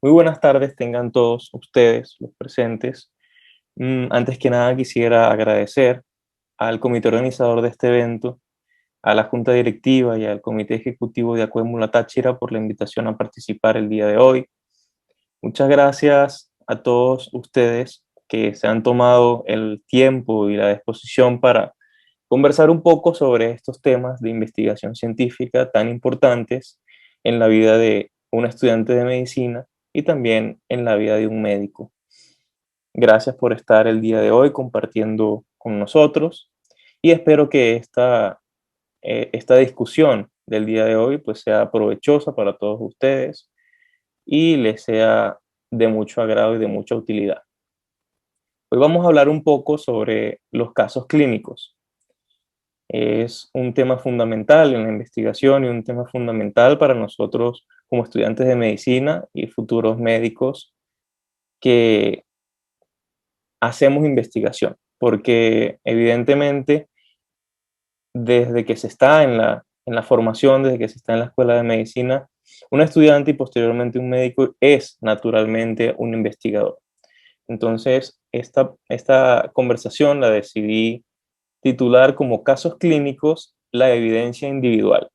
Muy buenas tardes tengan todos ustedes, los presentes. Antes que nada quisiera agradecer al comité organizador de este evento, a la junta directiva y al comité ejecutivo de Acuémula Táchira por la invitación a participar el día de hoy. Muchas gracias a todos ustedes que se han tomado el tiempo y la disposición para conversar un poco sobre estos temas de investigación científica tan importantes en la vida de un estudiante de medicina y también en la vida de un médico. Gracias por estar el día de hoy compartiendo con nosotros y espero que esta discusión del día de hoy pues sea provechosa para todos ustedes y les sea de mucho agrado y de mucha utilidad. Hoy vamos a hablar un poco sobre los casos clínicos. Es un tema fundamental en la investigación y un tema fundamental para nosotros como estudiantes de medicina y futuros médicos que hacemos investigación, porque evidentemente desde que se está en la formación, desde que se está en la escuela de medicina, un estudiante y posteriormente un médico es naturalmente un investigador. Entonces, esta conversación la decidí titular como Casos clínicos, la evidencia individual.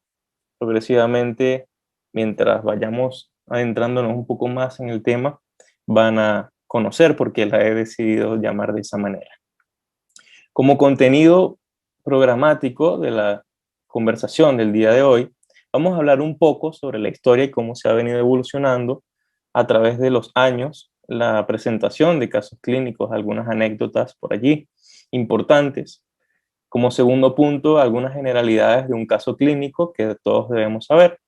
Progresivamente, mientras vayamos adentrándonos un poco más en el tema, van a conocer por qué la he decidido llamar de esa manera. Como contenido programático de la conversación del día de hoy, vamos a hablar un poco sobre la historia y cómo se ha venido evolucionando a través de los años, la presentación de casos clínicos, algunas anécdotas por allí importantes. Como segundo punto, algunas generalidades de un caso clínico que todos debemos saber.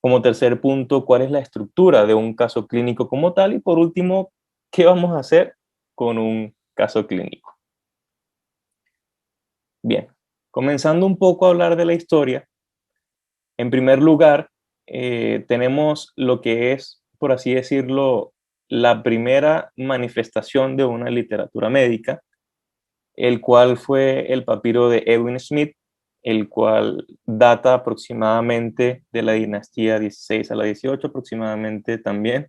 Como tercer punto, cuál es la estructura de un caso clínico como tal. Y por último, ¿qué vamos a hacer con un caso clínico? Bien, comenzando un poco a hablar de la historia, en primer lugar, tenemos lo que es, por así decirlo, la primera manifestación de una literatura médica, el cual fue el papiro de Edwin Smith, el cual data aproximadamente de la dinastía 16 a la 18, aproximadamente también,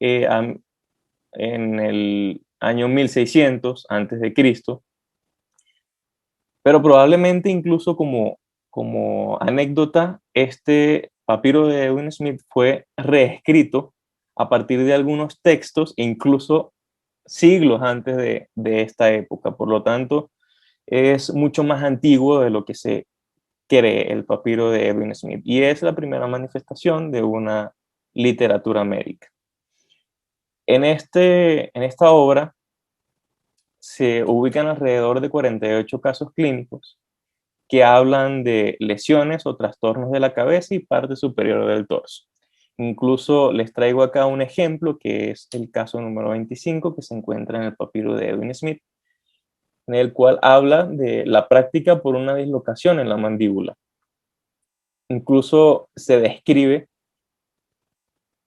eh, en el año 1600 antes de Cristo, pero probablemente incluso como anécdota, este papiro de Edwin Smith fue reescrito a partir de algunos textos, incluso siglos antes de esta época. Por lo tanto, es mucho más antiguo de lo que se cree el papiro de Edwin Smith. Y es la primera manifestación de una literatura médica. En esta obra se ubican alrededor de 48 casos clínicos que hablan de lesiones o trastornos de la cabeza y parte superior del torso. Incluso les traigo acá un ejemplo que es el caso número 25 que se encuentra en el papiro de Edwin Smith, en el cual habla de la práctica por una dislocación en la mandíbula. Incluso se describe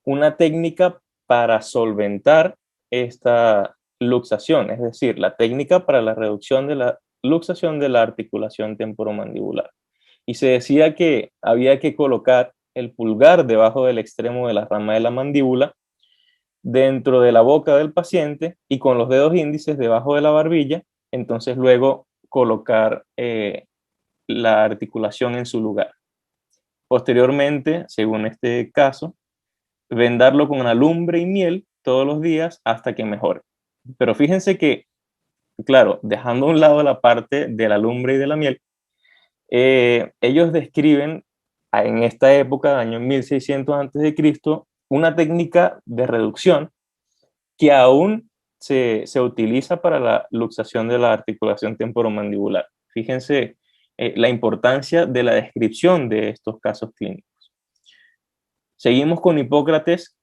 una técnica para solventar esta luxación, es decir, la técnica para la reducción de la luxación de la articulación temporomandibular. Y se decía que había que colocar el pulgar debajo del extremo de la rama de la mandíbula, dentro de la boca del paciente y con los dedos índices debajo de la barbilla, entonces luego colocar la articulación en su lugar. Posteriormente, según este caso, vendarlo con alumbre y miel todos los días hasta que mejore. Pero fíjense que, claro, dejando a un lado la parte de la alumbre y de la miel, ellos describen en esta época, año 1600 a.C., una técnica de reducción que aún se utiliza para la luxación de la articulación temporomandibular. Fíjense la importancia de la descripción de estos casos clínicos. Seguimos con Hipócrates,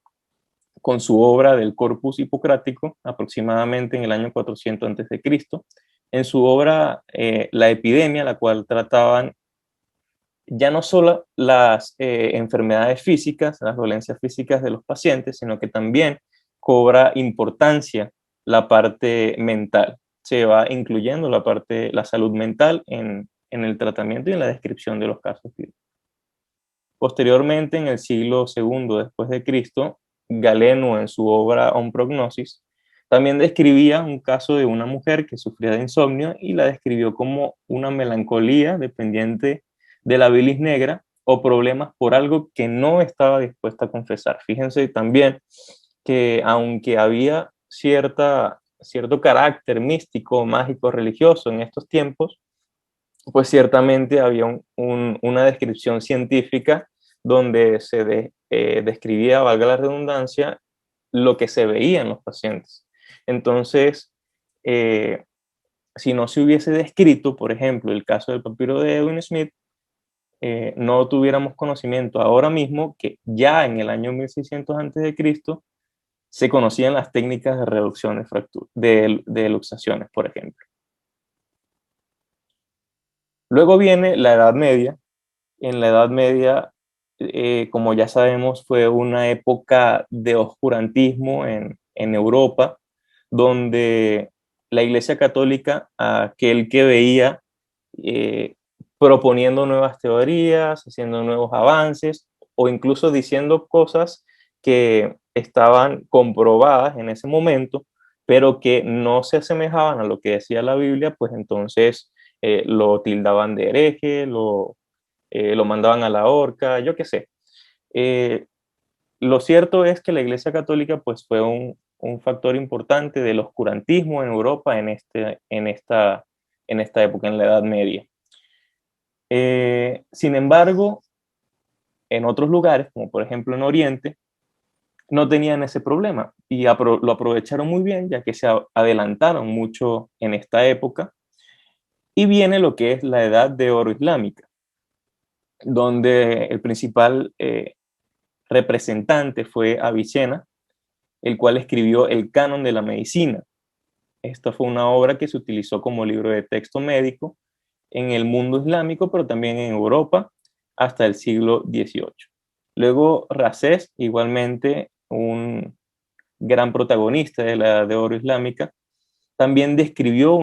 con su obra del Corpus Hipocrático, aproximadamente en el año 400 a.C. En su obra La epidemia, la cual trataban ya no solo las enfermedades físicas, las dolencias físicas de los pacientes, sino que también cobra importancia la parte mental. Se va incluyendo la salud mental en el tratamiento y en la descripción de los casos clínicos. Posteriormente, en el siglo II después de Cristo, Galeno en su obra On Prognosis, también describía un caso de una mujer que sufría de insomnio y la describió como una melancolía dependiente de la bilis negra o problemas por algo que no estaba dispuesta a confesar. Fíjense también que aunque había cierto carácter místico, mágico, religioso en estos tiempos, pues ciertamente había una descripción científica donde describía, valga la redundancia, lo que se veía en los pacientes. Entonces, eh, si no se hubiese descrito, por ejemplo, el caso del papiro de Edwin Smith, no tuviéramos conocimiento ahora mismo que ya en el año 1600 a.C. se conocían las técnicas de reducción de fracturas, de luxaciones, por ejemplo. Luego viene la Edad Media. En la Edad Media, como ya sabemos, fue una época de oscurantismo en Europa, donde la Iglesia Católica, aquel que veía eh, proponiendo nuevas teorías, haciendo nuevos avances o incluso diciendo cosas que estaban comprobadas en ese momento, pero que no se asemejaban a lo que decía la Biblia, pues entonces lo tildaban de hereje, lo mandaban a la horca, yo qué sé. Eh, lo cierto es que la Iglesia Católica pues, fue un factor importante del oscurantismo en Europa en esta época, en la Edad Media. Sin embargo, en otros lugares, como por ejemplo en Oriente, no tenían ese problema y lo aprovecharon muy bien, ya que se adelantaron mucho en esta época. Y viene lo que es la Edad de Oro Islámica, donde el principal representante fue Avicena, el cual escribió el Canon de la Medicina. Esta fue una obra que se utilizó como libro de texto médico en el mundo islámico, pero también en Europa hasta el siglo XVIII. Luego Rasés, igualmente un gran protagonista de la Edad de Oro Islámica, también describió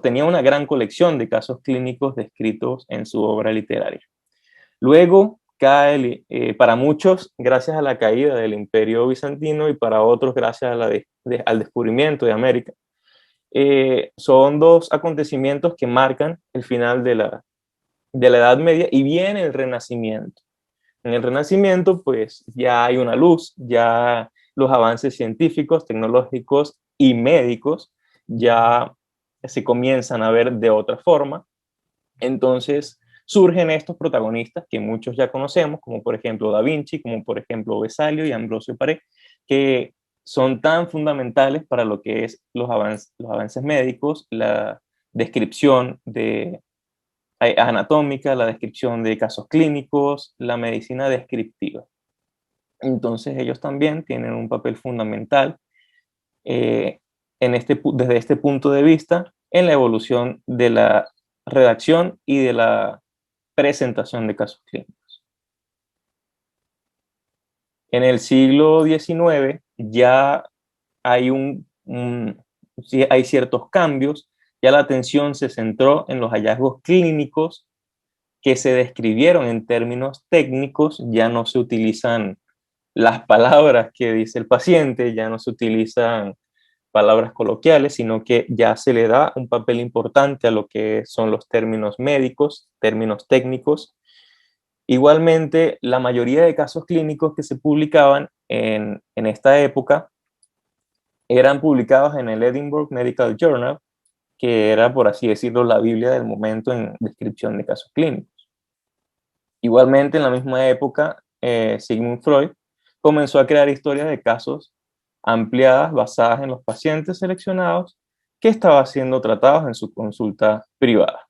tenía una gran colección de casos clínicos descritos en su obra literaria. Luego cae, para muchos, gracias a la caída del Imperio Bizantino y para otros, gracias al descubrimiento de América. Son dos acontecimientos que marcan el final de la Edad Media y viene el Renacimiento. En el Renacimiento, pues ya hay una luz, ya los avances científicos, tecnológicos y médicos ya se comienzan a ver de otra forma. Entonces surgen estos protagonistas que muchos ya conocemos, como por ejemplo Da Vinci, como por ejemplo Vesalio y Ambrosio Paré, que son tan fundamentales para lo que es los avances médicos, la descripción anatómica, la descripción de casos clínicos, la medicina descriptiva. Entonces ellos también tienen un papel fundamental desde este punto de vista en la evolución de la redacción y de la presentación de casos clínicos. En el siglo XIX ya hay, hay ciertos cambios, ya la atención se centró en los hallazgos clínicos que se describieron en términos técnicos, ya no se utilizan las palabras que dice el paciente, ya no se utilizan palabras coloquiales, sino que ya se le da un papel importante a lo que son los términos médicos, términos técnicos. Igualmente, la mayoría de casos clínicos que se publicaban en esta época eran publicados en el Edinburgh Medical Journal, que era, por así decirlo, la Biblia del momento en descripción de casos clínicos. Igualmente, en la misma época, Sigmund Freud comenzó a crear historias de casos ampliadas basadas en los pacientes seleccionados que estaban siendo tratados en su consulta privada.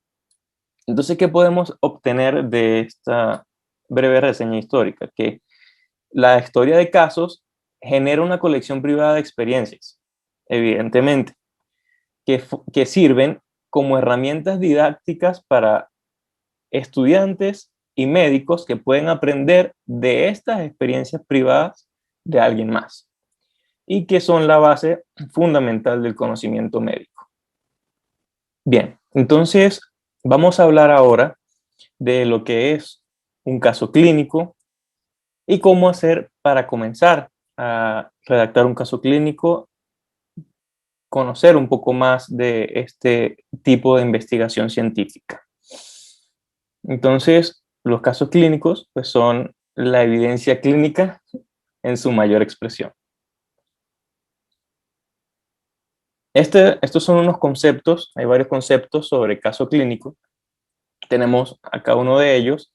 Entonces, ¿qué podemos obtener de esta breve reseña histórica? Que la historia de casos genera una colección privada de experiencias, evidentemente, que sirven como herramientas didácticas para estudiantes y médicos que pueden aprender de estas experiencias privadas de alguien más y que son la base fundamental del conocimiento médico. Bien, entonces vamos a hablar ahora de lo que es un caso clínico y cómo hacer para comenzar a redactar un caso clínico, conocer un poco más de este tipo de investigación científica. Entonces, los casos clínicos pues, son la evidencia clínica en su mayor expresión. Estos son unos conceptos, hay varios conceptos sobre caso clínico. Tenemos acá uno de ellos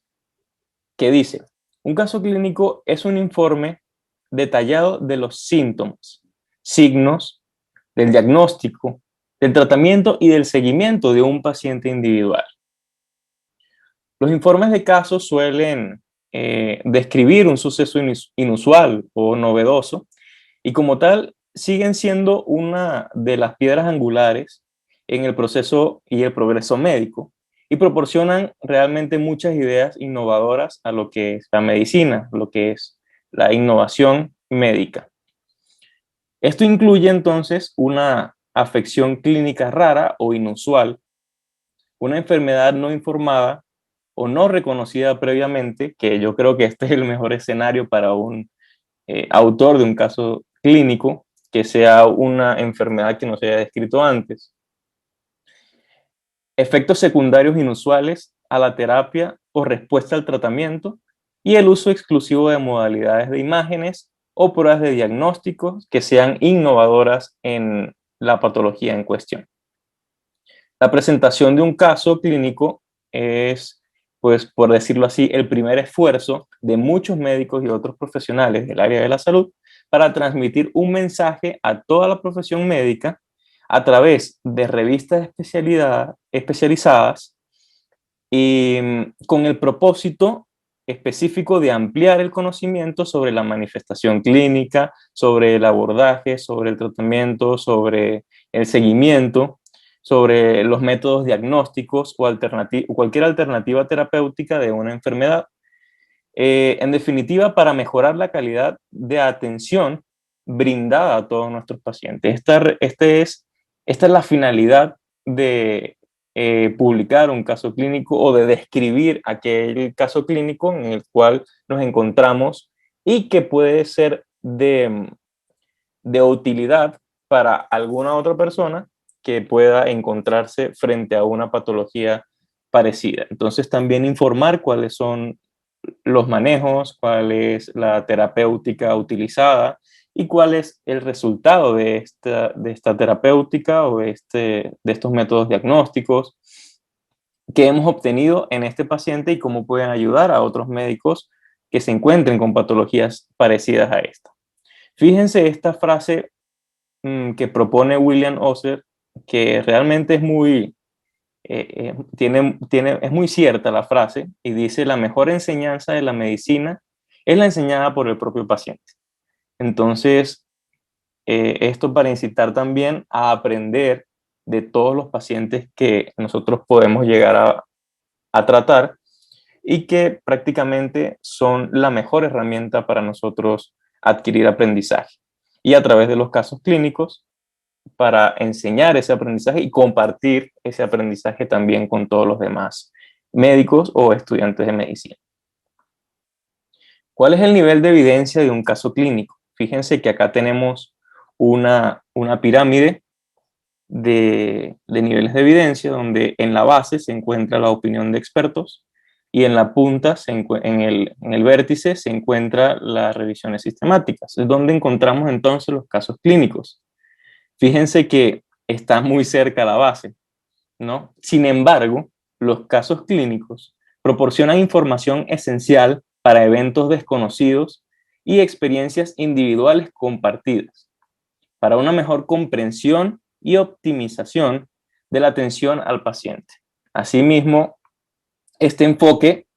que dice, un caso clínico es un informe detallado de los síntomas, signos, del diagnóstico, del tratamiento y del seguimiento de un paciente individual. Los informes de casos suelen describir un suceso inusual o novedoso y como tal siguen siendo una de las piedras angulares en el proceso y el progreso médico y proporcionan realmente muchas ideas innovadoras a lo que es la medicina, lo que es la innovación médica. Esto incluye entonces una afección clínica rara o inusual, una enfermedad no informada o no reconocida previamente, que yo creo que este es el mejor escenario para un autor de un caso clínico, que sea una enfermedad que no se haya descrito antes. Efectos secundarios inusuales a la terapia o respuesta al tratamiento y el uso exclusivo de modalidades de imágenes o pruebas de diagnósticos que sean innovadoras en la patología en cuestión. La presentación de un caso clínico es, pues, por decirlo así, el primer esfuerzo de muchos médicos y otros profesionales del área de la salud para transmitir un mensaje a toda la profesión médica a través de revistas especializadas y con el propósito específico de ampliar el conocimiento sobre la manifestación clínica, sobre el abordaje, sobre el tratamiento, sobre el seguimiento, sobre los métodos diagnósticos o cualquier alternativa terapéutica de una enfermedad. En definitiva, para mejorar la calidad de atención brindada a todos nuestros pacientes. Esta es la finalidad de publicar un caso clínico o de describir aquel caso clínico en el cual nos encontramos y que puede ser de utilidad para alguna otra persona que pueda encontrarse frente a una patología parecida. Entonces, también informar cuáles son los manejos, cuál es la terapéutica utilizada y cuál es el resultado de esta terapéutica o de estos métodos diagnósticos que hemos obtenido en este paciente y cómo pueden ayudar a otros médicos que se encuentren con patologías parecidas a esta. Fíjense esta frase que propone William Osler, que realmente es es muy cierta la frase y dice: la mejor enseñanza de la medicina es la enseñada por el propio paciente. Entonces, esto para incitar también a aprender de todos los pacientes que nosotros podemos llegar a tratar y que prácticamente son la mejor herramienta para nosotros adquirir aprendizaje. Y a través de los casos clínicos, para enseñar ese aprendizaje y compartir ese aprendizaje también con todos los demás médicos o estudiantes de medicina. ¿Cuál es el nivel de evidencia de un caso clínico? Fíjense que acá tenemos una pirámide de niveles de evidencia donde en la base se encuentra la opinión de expertos y en la punta, en el vértice, se encuentra las revisiones sistemáticas. Es donde encontramos entonces los casos clínicos. Fíjense que está muy cerca a la base, ¿no? Sin embargo, los casos clínicos proporcionan información esencial para eventos desconocidos y experiencias individuales compartidas, para una mejor comprensión y optimización de la atención al paciente. Asimismo, este enfoque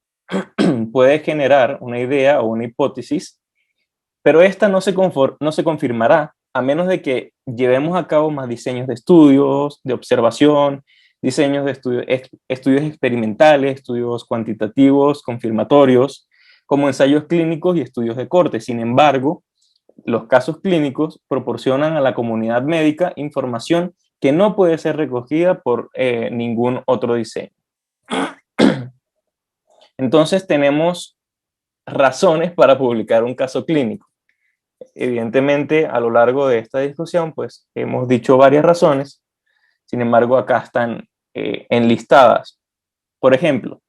puede generar una idea o una hipótesis, pero esta no se confirmará a menos de que llevemos a cabo más diseños de estudios, de observación, diseños de estudios experimentales, estudios cuantitativos, confirmatorios, como ensayos clínicos y estudios de corte. Sin embargo, los casos clínicos proporcionan a la comunidad médica información que no puede ser recogida por ningún otro diseño. Entonces tenemos razones para publicar un caso clínico. Evidentemente, a lo largo de esta discusión, pues hemos dicho varias razones, sin embargo, acá están enlistadas. Por ejemplo,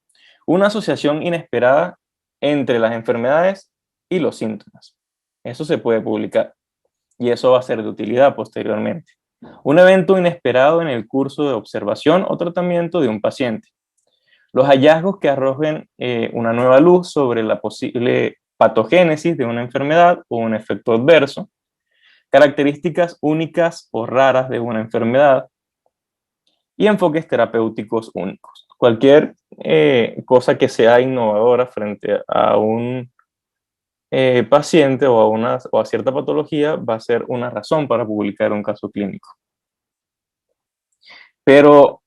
una asociación inesperada entre las enfermedades y los síntomas. Eso se puede publicar y eso va a ser de utilidad posteriormente. Un evento inesperado en el curso de observación o tratamiento de un paciente. Los hallazgos que arrojen una nueva luz sobre la posible patogénesis de una enfermedad o un efecto adverso. Características únicas o raras de una enfermedad y enfoques terapéuticos únicos. Cualquier cosa que sea innovadora frente a un paciente o a cierta patología va a ser una razón para publicar un caso clínico. Pero,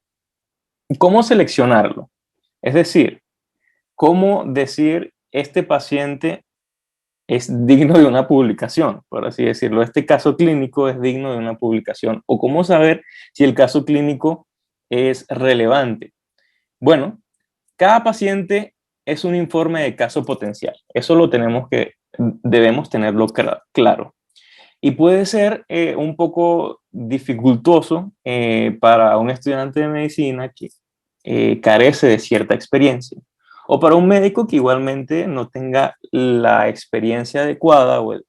¿cómo seleccionarlo? Es decir, ¿cómo decir este paciente es digno de una publicación, por así decirlo? Este caso clínico es digno de una publicación. ¿O cómo saber si el caso clínico es relevante? Bueno, cada paciente es un informe de caso potencial. Eso debemos tenerlo claro. Y puede ser un poco dificultoso para un estudiante de medicina que carece de cierta experiencia, o para un médico que igualmente no tenga la experiencia adecuada, o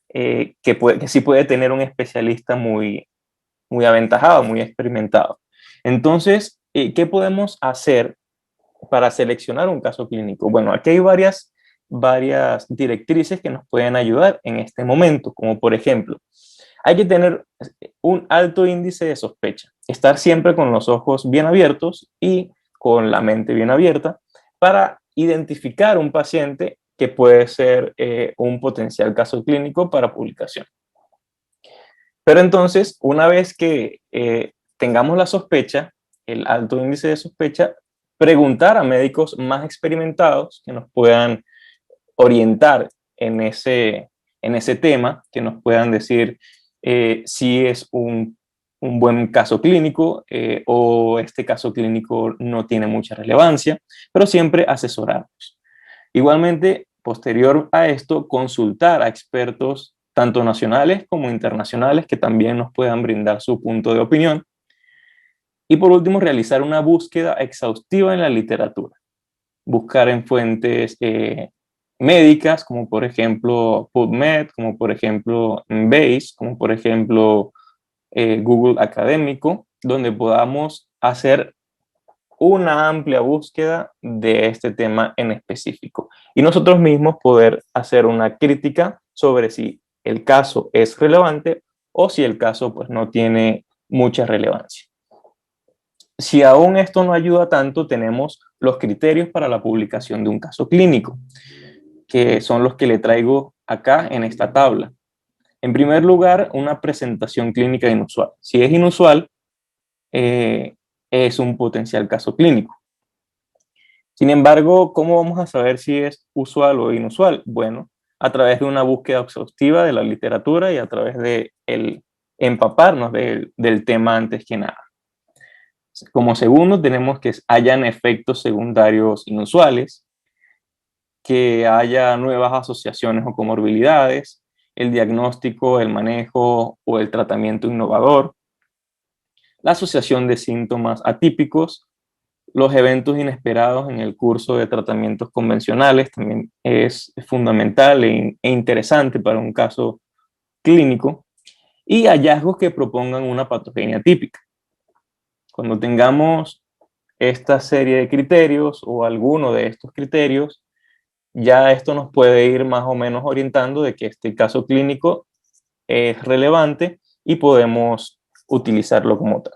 que sí puede tener un especialista muy aventajado, muy experimentado. Entonces, ¿qué podemos hacer para seleccionar un caso clínico? Bueno, aquí hay varias directrices que nos pueden ayudar en este momento, como por ejemplo, hay que tener un alto índice de sospecha, estar siempre con los ojos bien abiertos y con la mente bien abierta para identificar un paciente que puede ser un potencial caso clínico para publicación. Pero entonces, una vez que tengamos la sospecha, el alto índice de sospecha, preguntar a médicos más experimentados que nos puedan orientar en ese tema, que nos puedan decir si es un buen caso clínico o este caso clínico no tiene mucha relevancia, pero siempre asesorarnos. Igualmente, posterior a esto, consultar a expertos tanto nacionales como internacionales que también nos puedan brindar su punto de opinión. Y por último, realizar una búsqueda exhaustiva en la literatura. Buscar en fuentes médicas, como por ejemplo PubMed, como por ejemplo Base, como por ejemplo Google Académico, donde podamos hacer una amplia búsqueda de este tema en específico. Y nosotros mismos poder hacer una crítica sobre si el caso es relevante o si el caso pues no tiene mucha relevancia. Si aún esto no ayuda tanto, tenemos los criterios para la publicación de un caso clínico, que son los que le traigo acá en esta tabla. En primer lugar, una presentación clínica inusual. Si es inusual, es un potencial caso clínico. Sin embargo, ¿cómo vamos a saber si es usual o inusual? Bueno, a través de una búsqueda exhaustiva de la literatura y a través de empaparnos del tema antes que nada. Como segundo, tenemos que hayan efectos secundarios inusuales, que haya nuevas asociaciones o comorbilidades, el diagnóstico, el manejo o el tratamiento innovador, la asociación de síntomas atípicos, los eventos inesperados en el curso de tratamientos convencionales también es fundamental e interesante para un caso clínico, y hallazgos que propongan una patogenia típica. Cuando tengamos esta serie de criterios o alguno de estos criterios, ya esto nos puede ir más o menos orientando de que este caso clínico es relevante y podemos utilizarlo como tal.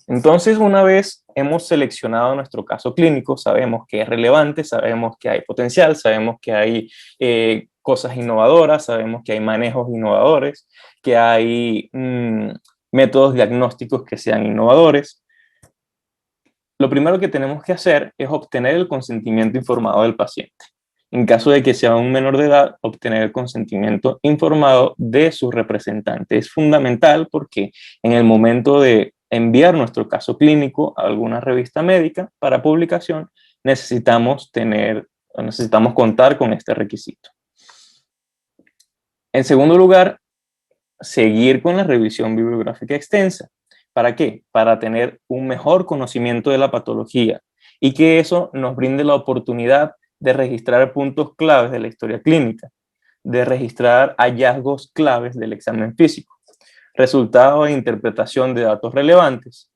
Entonces, una vez hemos seleccionado nuestro caso clínico, sabemos que es relevante, sabemos que hay potencial, sabemos que hay cosas innovadoras, sabemos que hay manejos innovadores, que hay métodos diagnósticos que sean innovadores. Lo primero que tenemos que hacer es obtener el consentimiento informado del paciente. En caso de que sea un menor de edad, obtener el consentimiento informado de su representante. Es fundamental porque en el momento de enviar nuestro caso clínico a alguna revista médica para publicación, necesitamos contar con este requisito. En segundo lugar, seguir con la revisión bibliográfica extensa. ¿Para qué? Para tener un mejor conocimiento de la patología y que eso nos brinde la oportunidad de registrar puntos claves de la historia clínica, de registrar hallazgos claves del examen físico, resultado de interpretación de datos relevantes,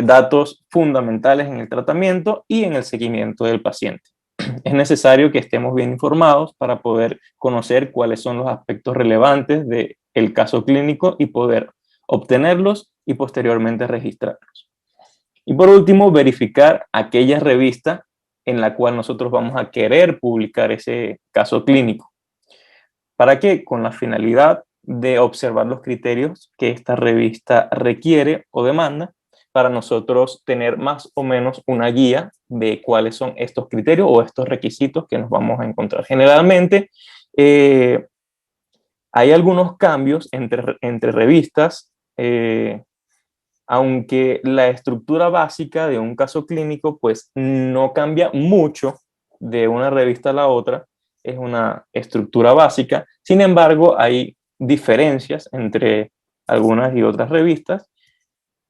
datos fundamentales en el tratamiento y en el seguimiento del paciente. Es necesario que estemos bien informados para poder conocer cuáles son los aspectos relevantes del caso clínico y poder obtenerlos y posteriormente registrarlos. Y por último, verificar aquella revista en la cual nosotros vamos a querer publicar ese caso clínico. ¿Para qué? Con la finalidad de observar los criterios que esta revista requiere o demanda para nosotros tener más o menos una guía de cuáles son estos criterios o estos requisitos que nos vamos a encontrar. Generalmente hay algunos cambios entre revistas, aunque la estructura básica de un caso clínico pues no cambia mucho de una revista a la otra, es una estructura básica. Sin embargo, hay diferencias entre algunas y otras revistas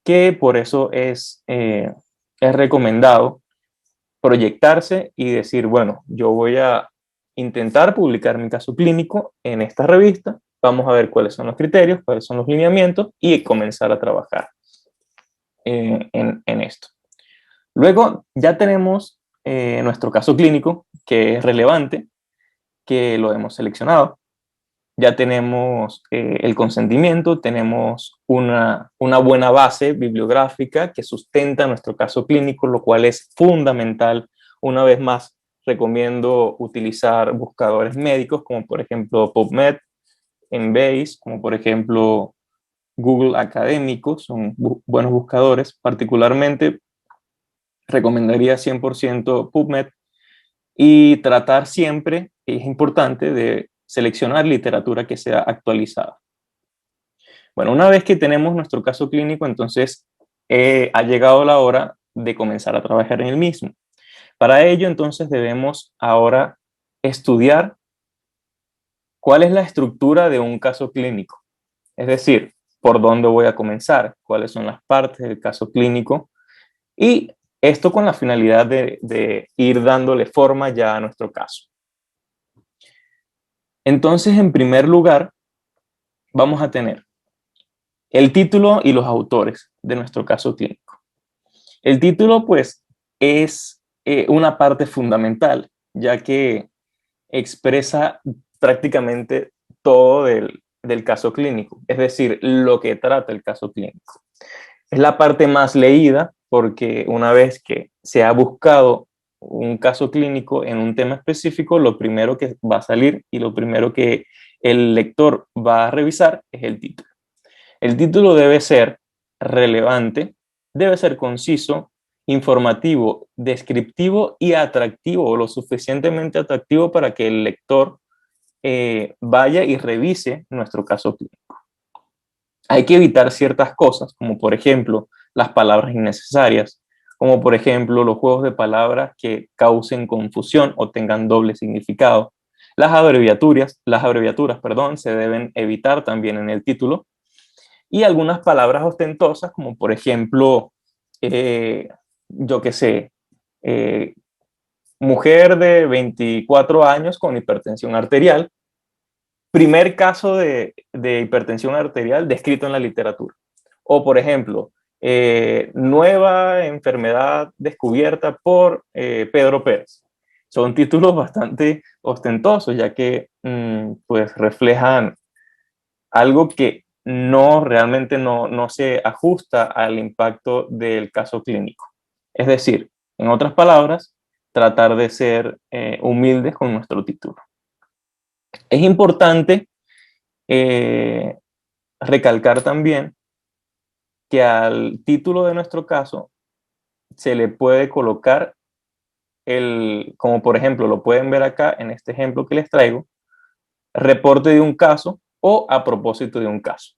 que por eso es recomendado proyectarse y decir, bueno, yo voy a intentar publicar mi caso clínico en esta revista, vamos a ver cuáles son los criterios, cuáles son los lineamientos y comenzar a trabajar en esto. Luego ya tenemos nuestro caso clínico, que es relevante, que lo hemos seleccionado. Ya tenemos el consentimiento, tenemos una buena base bibliográfica que sustenta nuestro caso clínico, lo cual es fundamental. Una vez más, recomiendo utilizar buscadores médicos, como por ejemplo PubMed, Embase, como por ejemplo Google Académico, son buenos buscadores. Particularmente, recomendaría 100% PubMed y tratar siempre, es importante, de seleccionar literatura que sea actualizada. Bueno, una vez que tenemos nuestro caso clínico, entonces ha llegado la hora de comenzar a trabajar en el mismo. Para ello, entonces, debemos ahora estudiar cuál es la estructura de un caso clínico. Es decir, por dónde voy a comenzar, cuáles son las partes del caso clínico, y esto con la finalidad de ir dándole forma ya a nuestro caso. Entonces, en primer lugar, vamos a tener el título y los autores de nuestro caso clínico. El título, pues, es una parte fundamental, ya que expresa prácticamente todo del caso clínico, es decir, lo que trata el caso clínico. Es la parte más leída porque una vez que se ha buscado un caso clínico en un tema específico, lo primero que va a salir y lo primero que el lector va a revisar es el título. El título debe ser relevante, debe ser conciso, informativo, descriptivo y atractivo, o lo suficientemente atractivo para que el lector vaya y revise nuestro caso clínico. Hay que evitar ciertas cosas, como por ejemplo las palabras innecesarias, como por ejemplo los juegos de palabras que causen confusión o tengan doble significado. Las abreviaturas, se deben evitar también en el título. Y algunas palabras ostentosas, como por ejemplo, yo qué sé, mujer de 24 años con hipertensión arterial, primer caso de hipertensión arterial descrito en la literatura. O por ejemplo, nueva enfermedad descubierta por Pedro Pérez. Son títulos bastante ostentosos, ya que pues reflejan algo que realmente no se ajusta al impacto del caso clínico. Es decir, en otras palabras, tratar de ser humildes con nuestro título. Es importante recalcar también que al título de nuestro caso se le puede colocar como por ejemplo lo pueden ver acá en este ejemplo que les traigo, reporte de un caso o a propósito de un caso.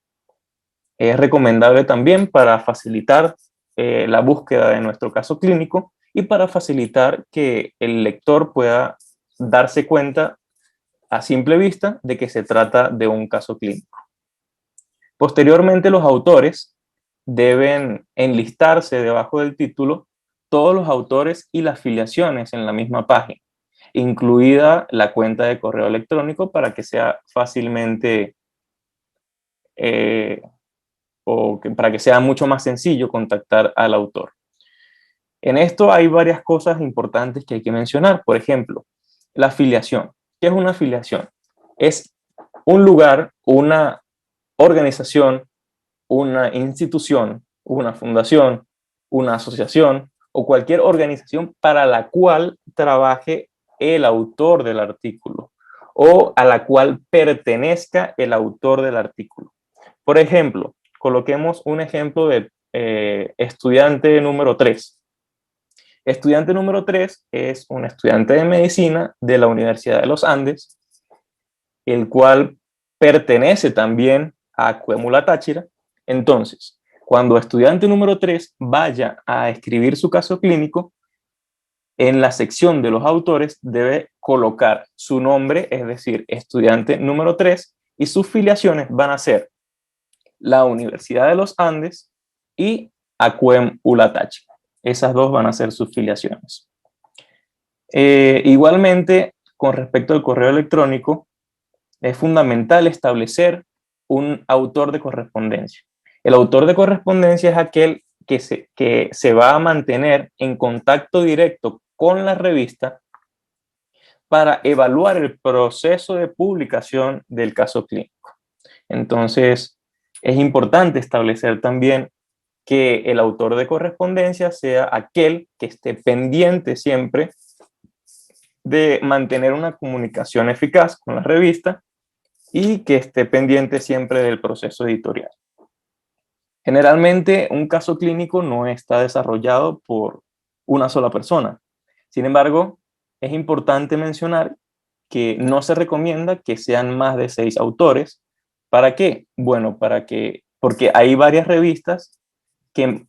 Es recomendable también para facilitar la búsqueda de nuestro caso clínico y para facilitar que el lector pueda darse cuenta a simple vista de que se trata de un caso clínico. Posteriormente, los autores deben enlistarse debajo del título todos los autores y las filiaciones en la misma página, incluida la cuenta de correo electrónico para que sea fácilmente eh, para que sea mucho más sencillo contactar al autor. En esto hay varias cosas importantes que hay que mencionar. Por ejemplo, la afiliación. ¿Qué es una afiliación? Es un lugar, una organización, una institución, una fundación, una asociación o cualquier organización para la cual trabaje el autor del artículo o a la cual pertenezca el autor del artículo. Por ejemplo, coloquemos un ejemplo de estudiante número 3. Estudiante número 3 es un estudiante de medicina de la Universidad de los Andes, el cual pertenece también a Cuémula Táchira. Entonces, cuando estudiante número 3 vaya a escribir su caso clínico, en la sección de los autores debe colocar su nombre, es decir, estudiante número 3, y sus filiaciones van a ser la Universidad de los Andes y Acuem Ulatachi. Esas dos van a ser sus filiaciones. Igualmente, con respecto al correo electrónico, es fundamental establecer un autor de correspondencia. El autor de correspondencia es aquel que se va a mantener en contacto directo con la revista para evaluar el proceso de publicación del caso clínico. Entonces, es importante establecer también que el autor de correspondencia sea aquel que esté pendiente siempre de mantener una comunicación eficaz con la revista y que esté pendiente siempre del proceso editorial. Generalmente, un caso clínico no está desarrollado por una sola persona. Sin embargo, es importante mencionar que no se recomienda que sean más de 6 autores. ¿Para qué? Bueno, porque hay varias revistas que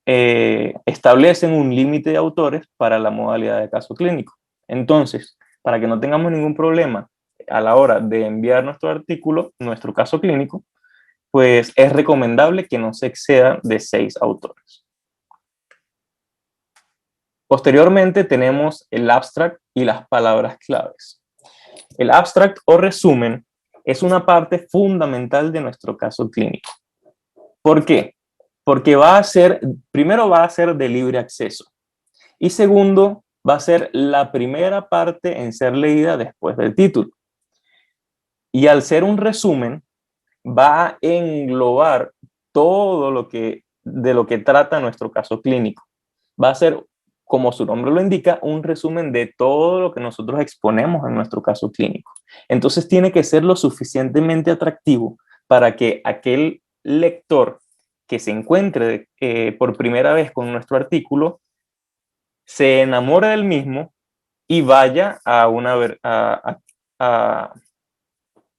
establecen un límite de autores para la modalidad de caso clínico. Entonces, para que no tengamos ningún problema a la hora de enviar nuestro artículo, nuestro caso clínico, pues es recomendable que no se exceda de 6 autores. Posteriormente tenemos el abstract y las palabras claves. El abstract o resumen es una parte fundamental de nuestro caso clínico. ¿Por qué? Porque primero va a ser de libre acceso y segundo, va a ser la primera parte en ser leída después del título. Y al ser un resumen, va a englobar todo de lo que trata nuestro caso clínico. Va a ser, como su nombre lo indica, un resumen de todo lo que nosotros exponemos en nuestro caso clínico. Entonces tiene que ser lo suficientemente atractivo para que aquel lector que se encuentre por primera vez con nuestro artículo se enamore del mismo y vaya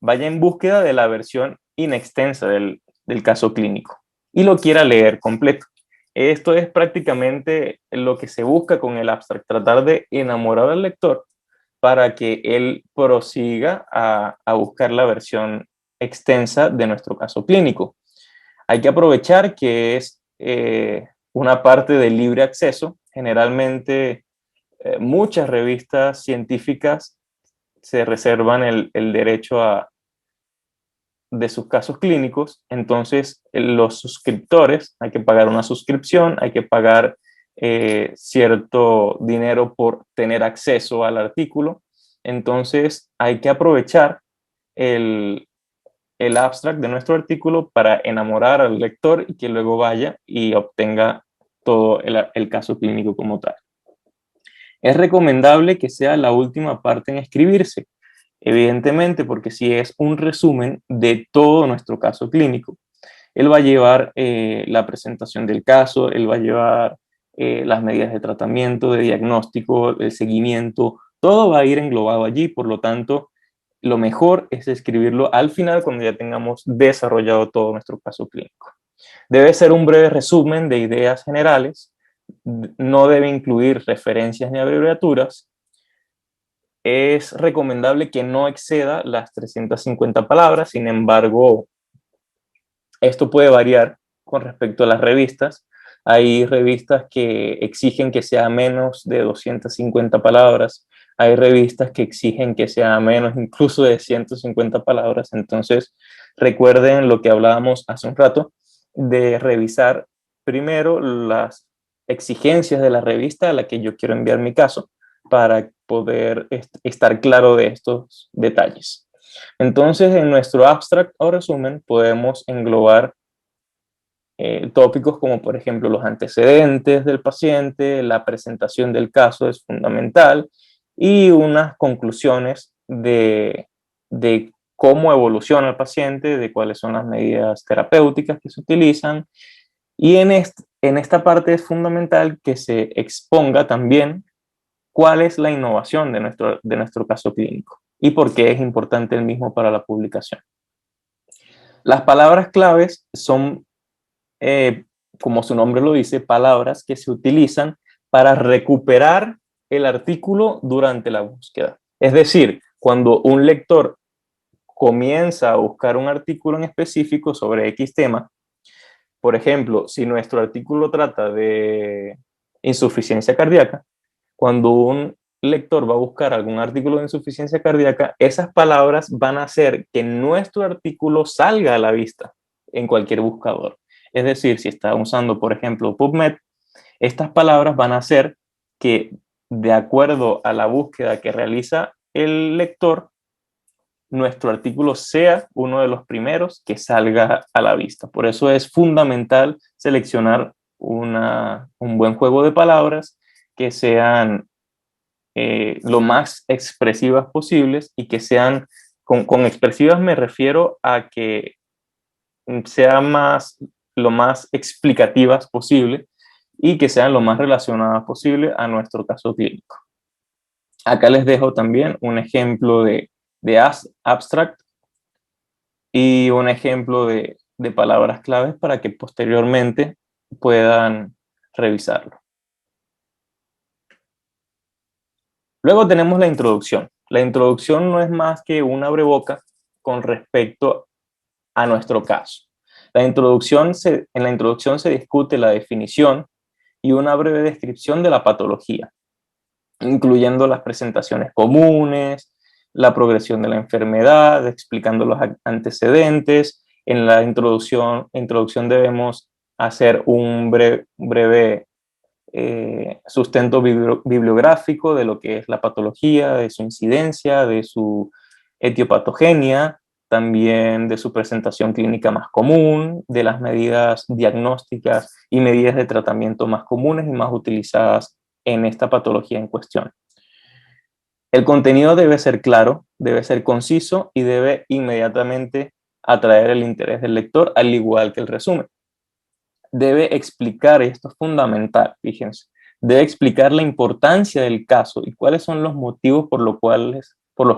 vaya en búsqueda de la versión inextensa del caso clínico y lo quiera leer completo. Esto es prácticamente lo que se busca con el abstract, tratar de enamorar al lector para que él prosiga a buscar la versión extensa de nuestro caso clínico. Hay que aprovechar que es una parte de libre acceso. Generalmente muchas revistas científicas se reservan el derecho de sus casos clínicos. Entonces los suscriptores, hay que pagar una suscripción, hay que pagar cierto dinero por tener acceso al artículo. Entonces hay que aprovechar el abstract de nuestro artículo para enamorar al lector y que luego vaya y obtenga todo el caso clínico como tal. Es recomendable que sea la última parte en escribirse, evidentemente, porque si es un resumen de todo nuestro caso clínico, él va a llevar la presentación del caso, él va a llevar las medidas de tratamiento, de diagnóstico, el seguimiento, todo va a ir englobado allí, por lo tanto, lo mejor es escribirlo al final cuando ya tengamos desarrollado todo nuestro caso clínico. Debe ser un breve resumen de ideas generales no debe incluir referencias ni abreviaturas. Es recomendable que no exceda las 350 palabras, sin embargo, esto puede variar con respecto a las revistas. Hay revistas que exigen que sea menos de 250 palabras. Hay revistas que exigen que sea menos incluso de 150 palabras. Entonces, recuerden lo que hablábamos hace un rato de revisar primero las exigencias de la revista a la que yo quiero enviar mi caso para poder estar claro de estos detalles. Entonces, en nuestro abstract o resumen podemos englobar tópicos como, por ejemplo, los antecedentes del paciente, la presentación del caso es fundamental y unas conclusiones de cómo evoluciona el paciente, de cuáles son las medidas terapéuticas que se utilizan. Y en esta parte es fundamental que se exponga también cuál es la innovación de nuestro caso clínico y por qué es importante el mismo para la publicación. Las palabras claves son, eh, como su nombre lo dice, palabras que se utilizan para recuperar el artículo durante la búsqueda. Es decir, cuando un lector comienza a buscar un artículo en específico sobre X tema, por ejemplo, si nuestro artículo trata de insuficiencia cardíaca, cuando un lector va a buscar algún artículo de insuficiencia cardíaca, esas palabras van a hacer que nuestro artículo salga a la vista en cualquier buscador. Es decir, si está usando, por ejemplo, PubMed, estas palabras van a hacer que, de acuerdo a la búsqueda que realiza el lector, nuestro artículo sea uno de los primeros que salga a la vista. Por eso es fundamental seleccionar un buen juego de palabras que sean lo más expresivas posibles y que sean, con expresivas me refiero a que sean lo más explicativas posible y que sean lo más relacionadas posible a nuestro caso clínico. Acá les dejo también un ejemplo de abstract y un ejemplo de palabras claves para que posteriormente puedan revisarlo. Luego tenemos la introducción. La introducción no es más que un abreboca con respecto a nuestro caso. En la introducción se discute la definición y una breve descripción de la patología, incluyendo las presentaciones comunes, la progresión de la enfermedad, explicando los antecedentes. En la introducción debemos hacer un breve sustento bibliográfico de lo que es la patología, de su incidencia, de su etiopatogenia, también de su presentación clínica más común, de las medidas diagnósticas y medidas de tratamiento más comunes y más utilizadas en esta patología en cuestión. El contenido debe ser claro, debe ser conciso y debe inmediatamente atraer el interés del lector, al igual que el resumen. Debe explicar, esto es fundamental, fíjense, debe explicar la importancia del caso y cuáles son los motivos por los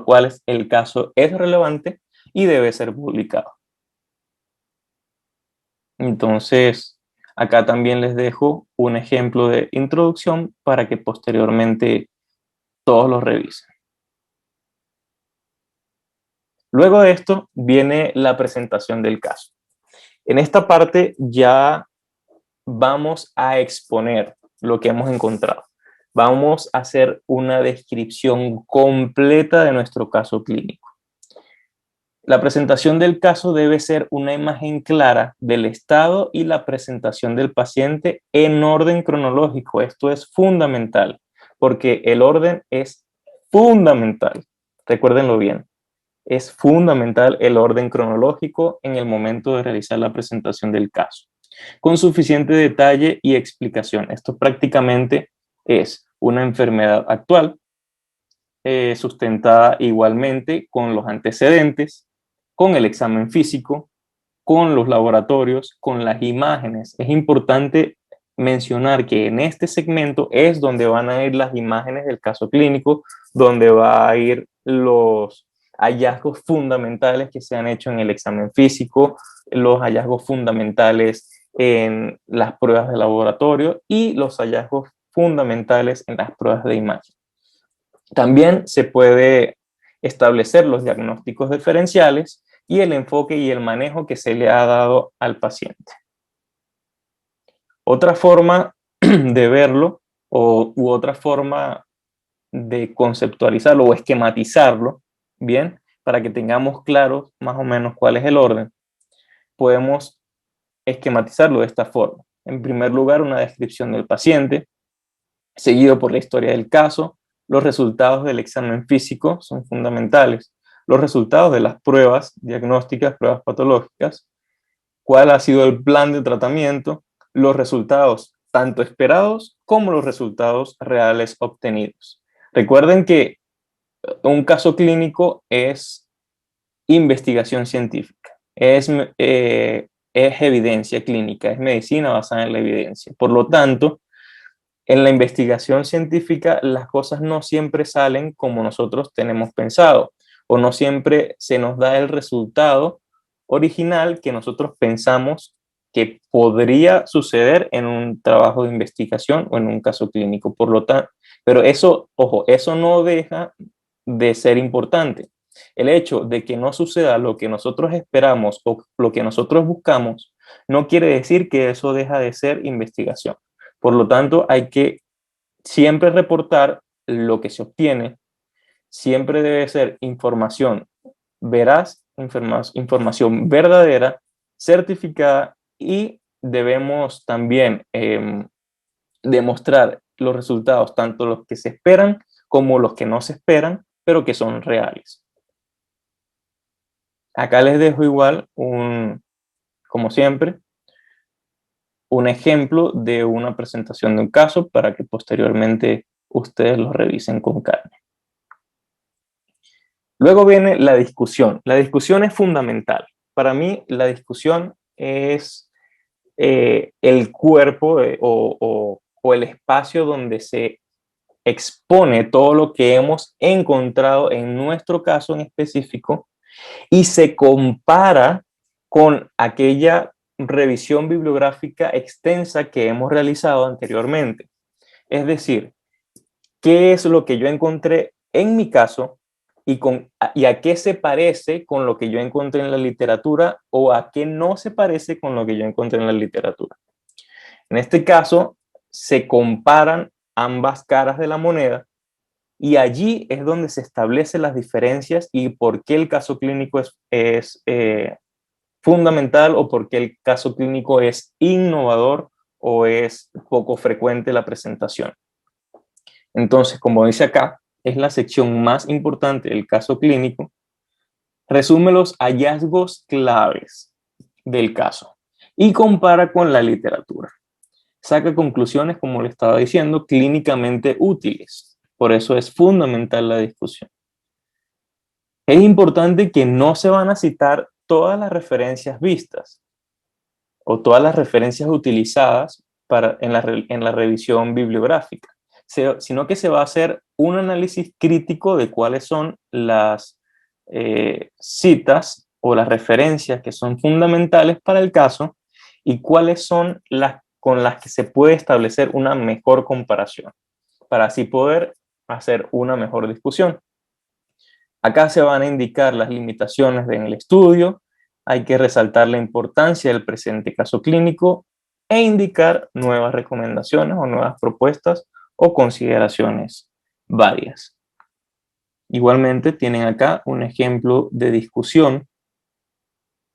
cuales el caso es relevante y debe ser publicado. Entonces, acá también les dejo un ejemplo de introducción para que posteriormente todos lo revisen. Luego de esto viene la presentación del caso. En esta parte ya vamos a exponer lo que hemos encontrado. Vamos a hacer una descripción completa de nuestro caso clínico. La presentación del caso debe ser una imagen clara del estado y la presentación del paciente en orden cronológico. Esto es fundamental, porque el orden es fundamental. Recuérdenlo bien. Es fundamental el orden cronológico en el momento de realizar la presentación del caso, con suficiente detalle y explicación. Esto prácticamente es una enfermedad actual, sustentada igualmente con los antecedentes, con el examen físico, con los laboratorios, con las imágenes. Es importante mencionar que en este segmento es donde van a ir las imágenes del caso clínico, donde va a ir los hallazgos fundamentales que se han hecho en el examen físico, los hallazgos fundamentales en las pruebas de laboratorio y los hallazgos fundamentales en las pruebas de imagen. También se puede establecer los diagnósticos diferenciales y el enfoque y el manejo que se le ha dado al paciente. Otra forma de verlo u otra forma de conceptualizarlo o esquematizarlo, bien, para que tengamos claro más o menos cuál es el orden, podemos esquematizarlo de esta forma. En primer lugar, una descripción del paciente, seguido por la historia del caso. Los resultados del examen físico son fundamentales. Los resultados de las pruebas diagnósticas, pruebas patológicas, cuál ha sido el plan de tratamiento, los resultados tanto esperados como los resultados reales obtenidos. Recuerden que un caso clínico es investigación científica, es evidencia clínica, es medicina basada en la evidencia. Por lo tanto, en la investigación científica las cosas no siempre salen como nosotros tenemos pensado o no siempre se nos da el resultado original que nosotros pensamos que podría suceder en un trabajo de investigación o en un caso clínico. Por lo tanto, pero eso, ojo, eso no deja de ser importante. El hecho de que no suceda lo que nosotros esperamos o lo que nosotros buscamos no quiere decir que eso deja de ser investigación. Por lo tanto, hay que siempre reportar lo que se obtiene, siempre debe ser información veraz, información verdadera, certificada y debemos también demostrar los resultados, tanto los que se esperan como los que no se esperan, pero que son reales. Acá les dejo igual como siempre, un ejemplo de una presentación de un caso para que posteriormente ustedes lo revisen con calma. Luego viene la discusión. La discusión es fundamental. Para mí, la discusión es el cuerpo o el espacio donde se expone todo lo que hemos encontrado en nuestro caso en específico y se compara con aquella revisión bibliográfica extensa que hemos realizado anteriormente. Es decir, ¿qué es lo que yo encontré en mi caso y a qué se parece con lo que yo encontré en la literatura o a qué no se parece con lo que yo encontré en la literatura? En este caso, se comparan ambas caras de la moneda y allí es donde se establecen las diferencias y por qué el caso clínico es fundamental o por qué el caso clínico es innovador o es poco frecuente la presentación. Entonces, como dice acá, es la sección más importante del caso clínico. Resume los hallazgos claves del caso y compara con la literatura. Saca conclusiones, como le estaba diciendo, clínicamente útiles. Por eso es fundamental la discusión. Es importante que no se van a citar todas las referencias vistas o todas las referencias utilizadas en la revisión bibliográfica, sino que se va a hacer un análisis crítico de cuáles son las citas o las referencias que son fundamentales para el caso y cuáles son las con las que se puede establecer una mejor comparación, para así poder hacer una mejor discusión. Acá se van a indicar las limitaciones en el estudio, hay que resaltar la importancia del presente caso clínico e indicar nuevas recomendaciones o nuevas propuestas o consideraciones varias. Igualmente tienen acá un ejemplo de discusión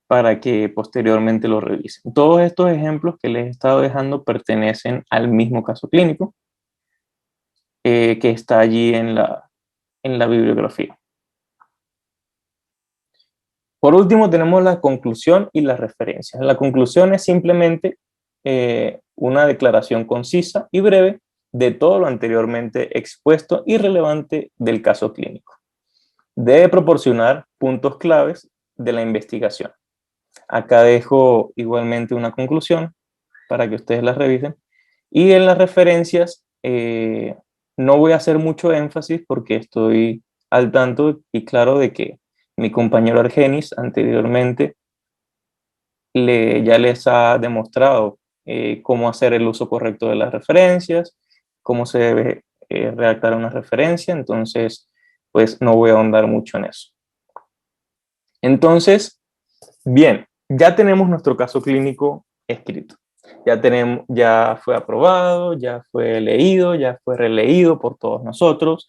para que posteriormente lo revisen. Todos estos ejemplos que les he estado dejando pertenecen al mismo caso clínico que está allí en la bibliografía. Por último, tenemos la conclusión y las referencias. La conclusión es simplemente una declaración concisa y breve de todo lo anteriormente expuesto y relevante del caso clínico. Debe proporcionar puntos claves de la investigación. Acá dejo igualmente una conclusión para que ustedes la revisen. Y en las referencias no voy a hacer mucho énfasis porque estoy al tanto y claro de que mi compañero Argenis anteriormente ya les ha demostrado cómo hacer el uso correcto de las referencias, cómo se debe redactar una referencia, entonces pues no voy a ahondar mucho en eso. Entonces, bien, ya tenemos nuestro caso clínico escrito. Ya fue aprobado, ya fue leído, ya fue releído por todos nosotros.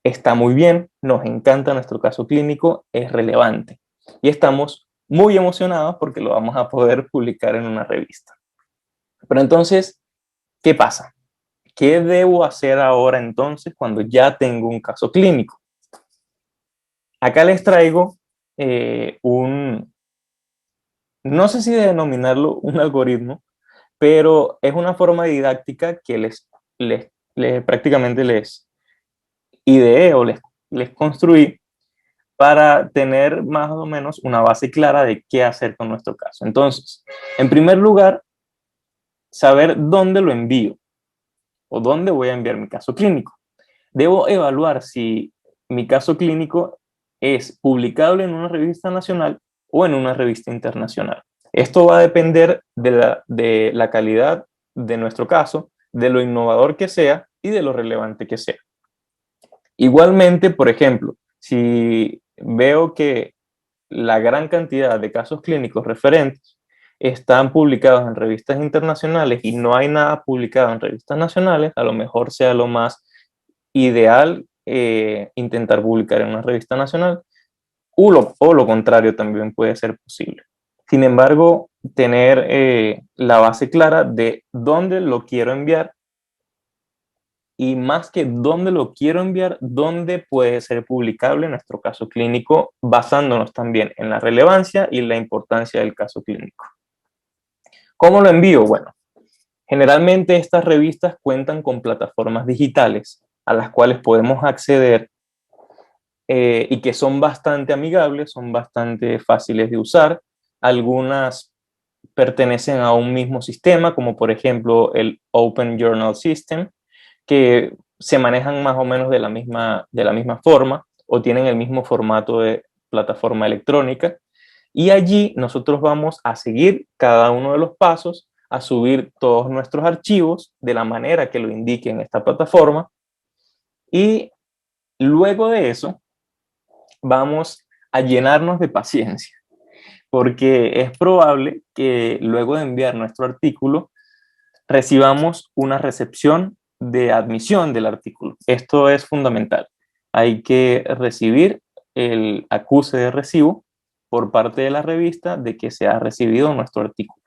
Está muy bien, nos encanta nuestro caso clínico, es relevante. Y estamos muy emocionados porque lo vamos a poder publicar en una revista. Pero entonces, ¿qué pasa? ¿Qué debo hacer ahora entonces cuando ya tengo un caso clínico? Acá les traigo no sé si denominarlo un algoritmo, pero es una forma didáctica que prácticamente les ideé o les construí para tener más o menos una base clara de qué hacer con nuestro caso. Entonces, en primer lugar, saber dónde lo envío o dónde voy a enviar mi caso clínico. Debo evaluar si mi caso clínico es publicable en una revista nacional o en una revista internacional. Esto va a depender de la calidad de nuestro caso, de lo innovador que sea y de lo relevante que sea. Igualmente, por ejemplo, si veo que la gran cantidad de casos clínicos referentes están publicados en revistas internacionales y no hay nada publicado en revistas nacionales, a lo mejor sea lo más ideal intentar publicar en una revista nacional, o lo contrario también puede ser posible. Sin embargo, tener la base clara de dónde lo quiero enviar y más que dónde lo quiero enviar, dónde puede ser publicable en nuestro caso clínico, basándonos también en la relevancia y la importancia del caso clínico. ¿Cómo lo envío? Bueno, generalmente estas revistas cuentan con plataformas digitales a las cuales podemos acceder y que son bastante amigables, son bastante fáciles de usar. Algunas pertenecen a un mismo sistema, como por ejemplo el Open Journal System, que se manejan más o menos de la misma forma o tienen el mismo formato de plataforma electrónica. Y allí nosotros vamos a seguir cada uno de los pasos, a subir todos nuestros archivos de la manera que lo indique en esta plataforma. Y luego de eso, vamos a llenarnos de paciencia, porque es probable que luego de enviar nuestro artículo recibamos una recepción de admisión del artículo. Esto es fundamental. Hay que recibir el acuse de recibo por parte de la revista de que se ha recibido nuestro artículo.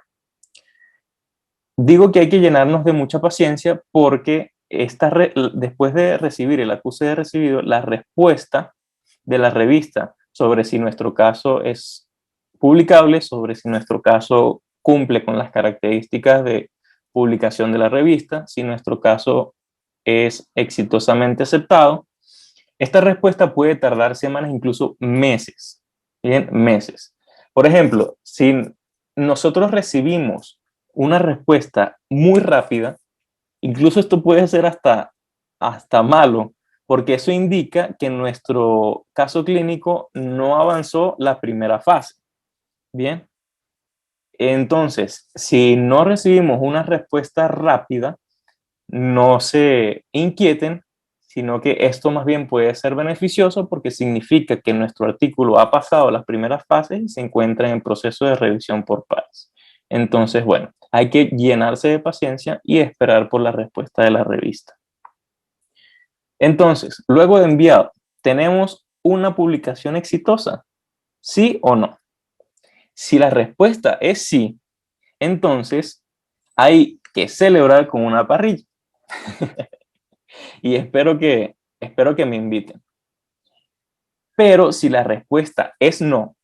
Digo que hay que llenarnos de mucha paciencia porque después de recibir el acuse de recibido, la respuesta de la revista sobre si nuestro caso es publicable, sobre si nuestro caso cumple con las características de publicación de la revista, si nuestro caso es exitosamente aceptado. Esta respuesta puede tardar semanas, incluso meses. Bien, meses. Por ejemplo, si nosotros recibimos una respuesta muy rápida, incluso esto puede ser hasta malo, porque eso indica que nuestro caso clínico no avanzó la primera fase. Bien, entonces, si no recibimos una respuesta rápida, no se inquieten, sino que esto más bien puede ser beneficioso porque significa que nuestro artículo ha pasado las primeras fases y se encuentra en el proceso de revisión por pares. Entonces, bueno, hay que llenarse de paciencia y esperar por la respuesta de la revista. Entonces, luego de enviado, ¿tenemos una publicación exitosa? ¿Sí o no? Si la respuesta es sí, entonces hay que celebrar con una parrilla. Y espero que me inviten. Pero si la respuesta es no,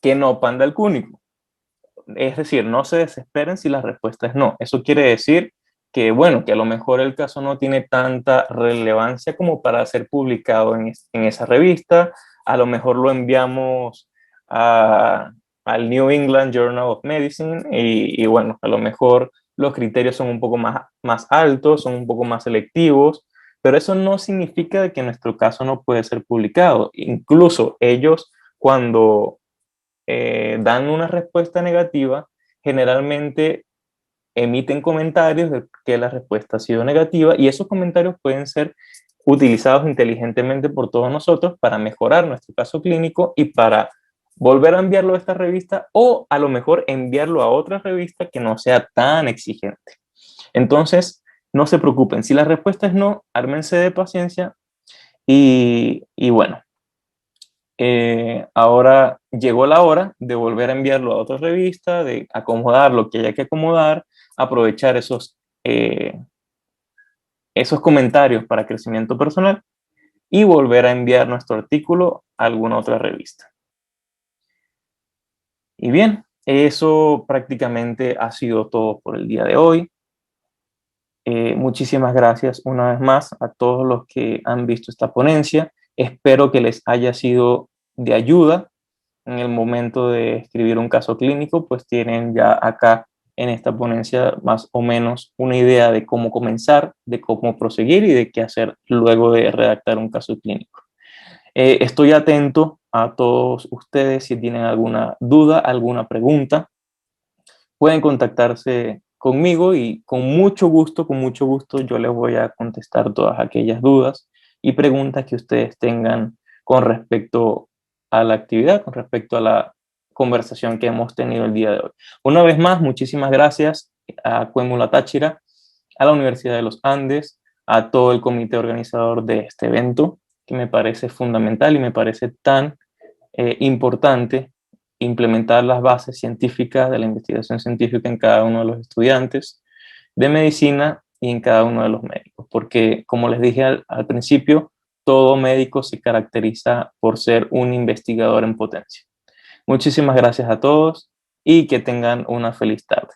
que no, panda al cúnico. Es decir, no se desesperen si la respuesta es no. Eso quiere decir que, bueno, que a lo mejor el caso no tiene tanta relevancia como para ser publicado en esa revista. A lo mejor lo enviamos al New England Journal of Medicine y bueno, a lo mejor los criterios son un poco más altos, son un poco más selectivos, pero eso no significa que nuestro caso no puede ser publicado. Incluso ellos, cuando dan una respuesta negativa, generalmente emiten comentarios de que la respuesta ha sido negativa y esos comentarios pueden ser utilizados inteligentemente por todos nosotros para mejorar nuestro caso clínico y para volver a enviarlo a esta revista o a lo mejor enviarlo a otra revista que no sea tan exigente. Entonces, no se preocupen. Si la respuesta es no, ármense de paciencia y bueno, ahora llegó la hora de volver a enviarlo a otra revista, de acomodar lo que haya que acomodar, aprovechar esos comentarios para crecimiento personal y volver a enviar nuestro artículo a alguna otra revista. Y bien, eso prácticamente ha sido todo por el día de hoy. Muchísimas gracias una vez más a todos los que han visto esta ponencia. Espero que les haya sido de ayuda en el momento de escribir un caso clínico, pues tienen ya acá en esta ponencia más o menos una idea de cómo comenzar, de cómo proseguir y de qué hacer luego de redactar un caso clínico. Estoy atento a todos ustedes si tienen alguna duda, alguna pregunta. Pueden contactarse conmigo y con mucho gusto yo les voy a contestar todas aquellas dudas y preguntas que ustedes tengan con respecto a la actividad, con respecto a la conversación que hemos tenido el día de hoy. Una vez más, muchísimas gracias a Cuémula Táchira, a la Universidad de los Andes, a todo el comité organizador de este evento, que me parece fundamental y me parece tan importante implementar las bases científicas de la investigación científica en cada uno de los estudiantes de medicina y en cada uno de los médicos, porque como les dije al principio, todo médico se caracteriza por ser un investigador en potencia. Muchísimas gracias a todos y que tengan una feliz tarde.